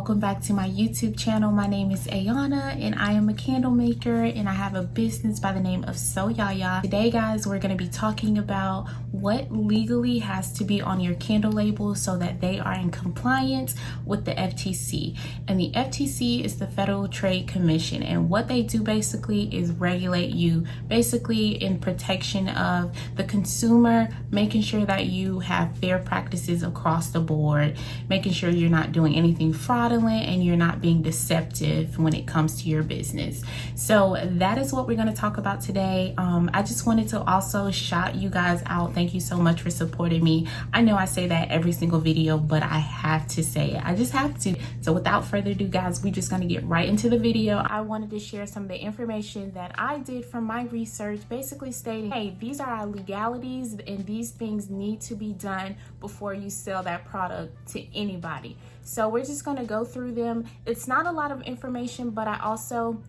welcome back to my YouTube channel. My name is Ayana and I am a candle maker and I have a business by the name of Soyaya. Today guys, we're going to be talking about what legally has to be on your candle label so that they are in compliance with the FTC. And the FTC is the Federal Trade Commission, and what they do basically is regulate you basically in protection of the consumer, making sure that you have fair practices across the board, making sure you're not doing anything fraudulent and you're not being deceptive when it comes to your business. So that is what we're going to talk about today. I just wanted to also shout you guys out. Thank you so much for supporting me. I know I say that every single video, but I have to say it. I just have to. So without further ado guys, we're just going to get right into the video. I wanted to share some of the information that I did from my research, basically stating, hey, these are our legalities and these things need to be done before you sell that product to anybody. So we're just going to go through them. It's not a lot of information, but I also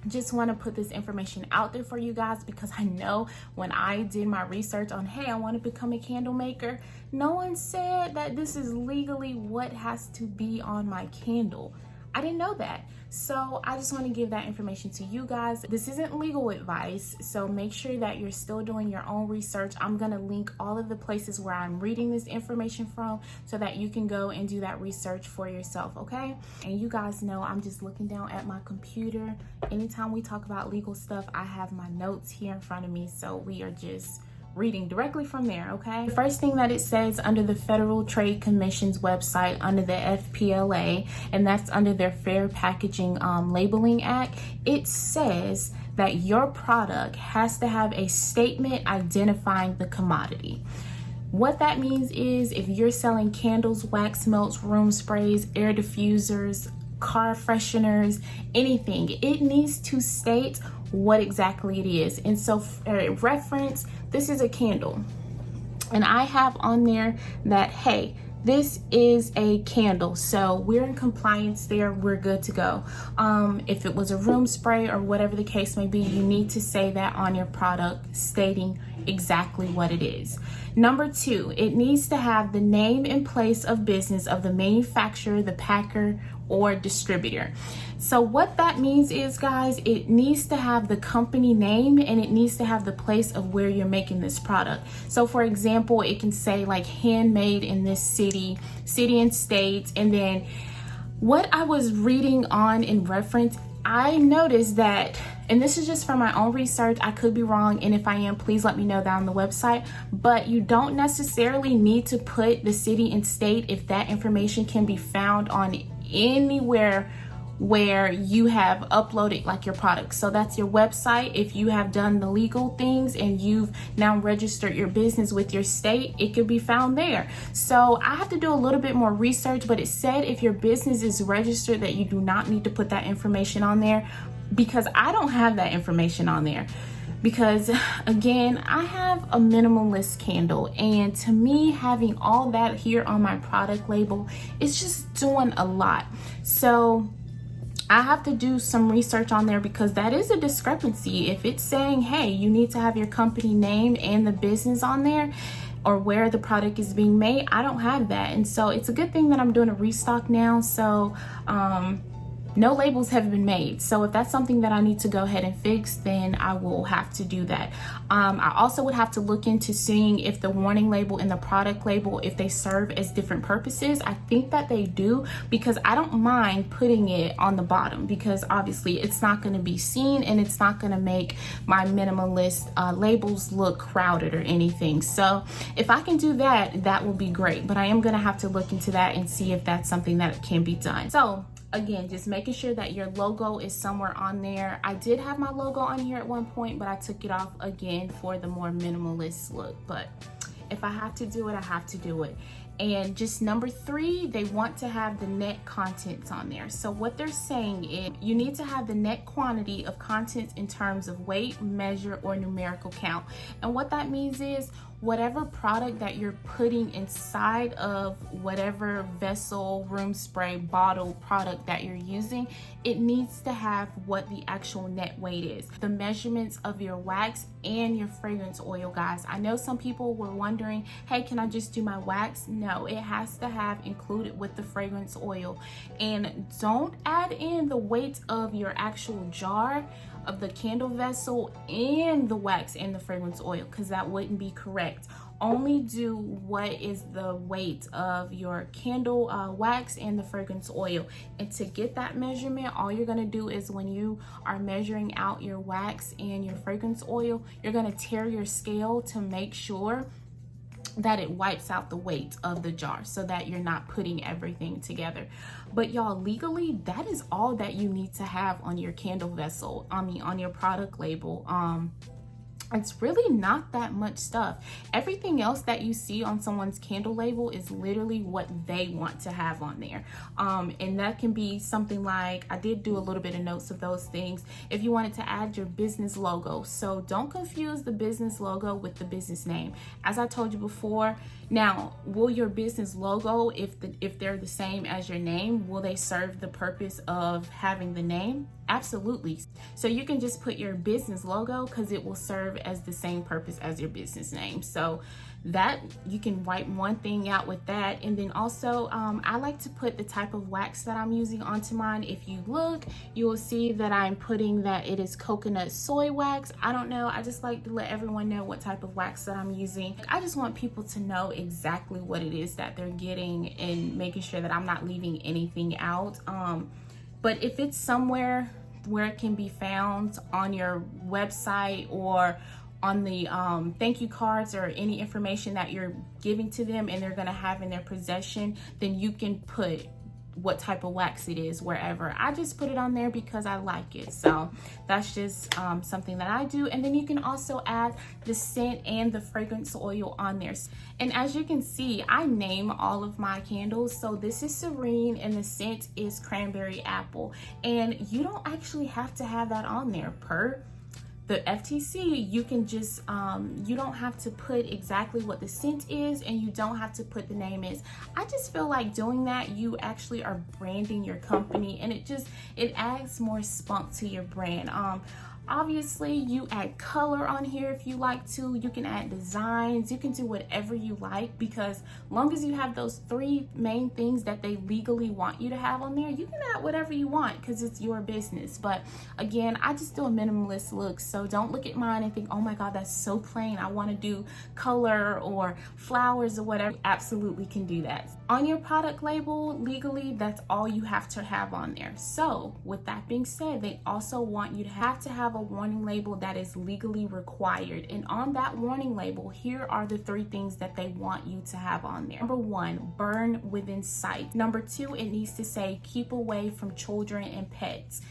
just want to put this information out there for you guys because I know when I did my research on, hey, I want to become a candle maker, no one said that this is legally what has to be on my candle. I didn't know that. So I just want to give that information to you guys. This isn't legal advice, so make sure that you're still doing your own research. I'm going to link all of the places where I'm reading this information from so that you can go and do that research for yourself, okay? And you guys know I'm just looking down at my computer. Anytime we talk about legal stuff, I have my notes here in front of me, so we are just reading directly from there, okay? The first thing that it says under the Federal Trade Commission's website under the FPLA, and that's under their Fair Packaging Labeling Act, it says that your product has to have a statement identifying the commodity. What that means is if you're selling candles, wax melts, room sprays, air diffusers, car fresheners, anything, it needs to state what exactly it is. And so for reference, this is a candle and I have on there that, hey, this is a candle, so we're in compliance there, we're good to go. If it was a room spray or whatever the case may be, you need to say that on your product, stating exactly what it is. Number two, it needs to have the name and place of business of the manufacturer, the packer, or distributor. So what that means is, guys, it needs to have the company name and it needs to have the place of where you're making this product. So for example, it can say like handmade in this city and state. And then what I was reading on in reference, I noticed that, and this is just from my own research, I could be wrong, and if I am, please let me know down on the website, but you don't necessarily need to put the city and state if that information can be found on anywhere where you have uploaded like your product. So that's your website. If you have done the legal things and you've now registered your business with your state, it could be found there. So I have to do a little bit more research, but it said if your business is registered that you do not need to put that information on there, because I don't have that information on there. Because again, I have a minimalist candle, and to me, having all that here on my product label is just doing a lot. So I have to do some research on there because that is a discrepancy. If it's saying, hey, you need to have your company name and the business on there or where the product is being made, I don't have that. And so it's a good thing that I'm doing a restock now. So no labels have been made. So if that's something that I need to go ahead and fix, then I will have to do that. I also would have to look into seeing if the warning label and the product label, if they serve as different purposes. I think that they do, because I don't mind putting it on the bottom because obviously it's not going to be seen and it's not going to make my minimalist labels look crowded or anything. So if I can do that, that will be great. But I am going to have to look into that and see if that's something that can be done. So again, just making sure that your logo is somewhere on there. I did have my logo on here at one point, but I took it off again for the more minimalist look. But if I have to do it, I have to do it. And just number three, they want to have the net contents on there. So what they're saying is you need to have the net quantity of contents in terms of weight, measure, or numerical count. And what that means is whatever product that you're putting inside of whatever vessel, room spray, bottle product that you're using, it needs to have what the actual net weight is. The measurements of your wax and your fragrance oil, guys. I know some people were wondering, hey, can I just do my wax? No, it has to have included with the fragrance oil. And don't add in the weight of your actual jar of the candle vessel and the wax and the fragrance oil, because that wouldn't be correct. Only do what is the weight of your candle wax and the fragrance oil. And to get that measurement, all you're gonna do is when you are measuring out your wax and your fragrance oil, you're gonna tear your scale to make sure that it wipes out the weight of the jar so that you're not putting everything together. But y'all, legally, that is all that you need to have on your candle vessel, on your product label. It's really not that much stuff. Everything else that you see on someone's candle label is literally what they want to have on there. And that can be something like, I did do a little bit of notes of those things. If you wanted to add your business logo. So don't confuse the business logo with the business name. As I told you before, now, will your business logo, if they're the same as your name, will they serve the purpose of having the name? Absolutely. So you can just put your business logo because it will serve as the same purpose as your business name. So that, you can wipe one thing out with that. And then also, I like to put the type of wax that I'm using onto mine. If you look, you will see that I'm putting that it is coconut soy wax. I don't know, I just like to let everyone know what type of wax that I'm using. I just want people to know exactly what it is that they're getting and making sure that I'm not leaving anything out. But if it's somewhere where it can be found on your website or on the thank you cards or any information that you're giving to them and they're gonna have in their possession, then you can put what type of wax it is wherever. I just put it on there because I like it. So that's just something that I do. And then you can also add the scent and the fragrance oil on there. And as you can see, I name all of my candles. So this is Serene and the scent is Cranberry Apple. And you don't actually have to have that on there per the FTC. You can just, you don't have to put exactly what the scent is and you don't have to put the name is. I just feel like doing that, you actually are branding your company and it adds more spunk to your brand. Obviously, you add color on here if you like to. You can add designs. You can do whatever you like because long as you have those three main things that they legally want you to have on there, you can add whatever you want because it's your business. But again, I just do a minimalist look. So don't look at mine and think, oh my God, that's so plain. I want to do color or flowers or whatever. You absolutely can do that. On your product label, legally, that's all you have to have on there. So with that being said, they also want you to have a warning label that is legally required. And on that warning label, here are the three things that they want you to have on there. Number one, burn within sight. Number two, it needs to say keep away from children and pets.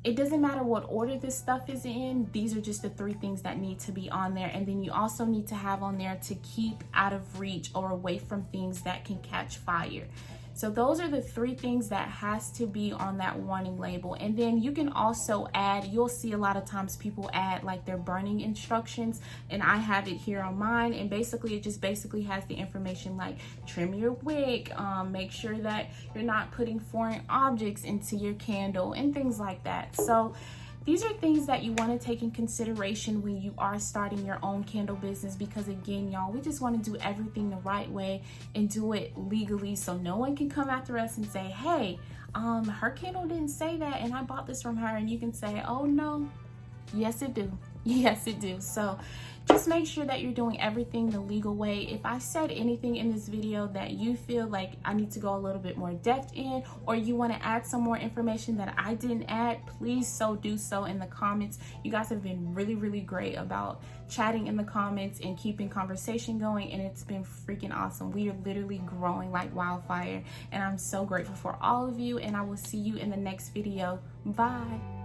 It doesn't matter what order this stuff is in, these are just the three things that need to be on there. And then you also need to have on there to keep out of reach or away from things that can catch fire. So those are the three things that has to be on that warning label. And then you can also add, you'll see a lot of times people add like their burning instructions, and I have it here on mine. And basically it just basically has the information like trim your wick, make sure that you're not putting foreign objects into your candle and things like that. So these are things that you want to take in consideration when you are starting your own candle business, because again, y'all, we just want to do everything the right way and do it legally so no one can come after us and say, hey, her candle didn't say that and I bought this from her. And you can say, oh no, yes it do. Yes it do. So just make sure that you're doing everything the legal way. If I said anything in this video that you feel like I need to go a little bit more depth in, or you want to add some more information that I didn't add, please do so in the comments. You guys have been really, really great about chatting in the comments and keeping conversation going, and it's been freaking awesome. We are literally growing like wildfire, and I'm so grateful for all of you, and I will see you in the next video. Bye.